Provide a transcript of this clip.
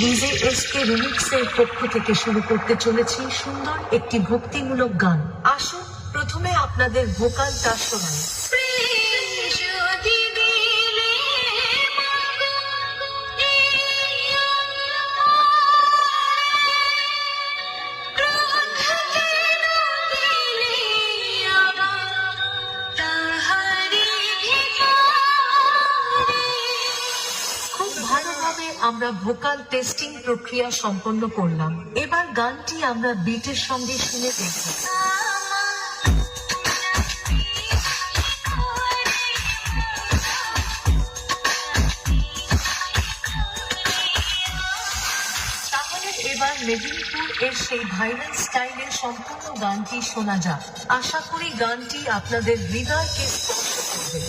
DJ SK রিমিক্সের পক্ষ থেকে শুরু করতে চলেছি সুন্দর একটি ভক্তিমূলক গান। আসুন প্রথমে আপনাদের ভোকালটা শোনাই। ভালোভাবে আমরা ভোকাল টেস্টিং প্রক্রিয়া সম্পন্ন করলাম। এবার গানটি আমরা বিটের সঙ্গে শুনে দেখব। তাহলে এবার মেদিনীপুর এর সেই ভাইরাল স্টাইলের সম্পূর্ণ গানটি শোনা যাক। আশা করি গানটি আপনাদের হৃদয়কে স্পর্শ করবে।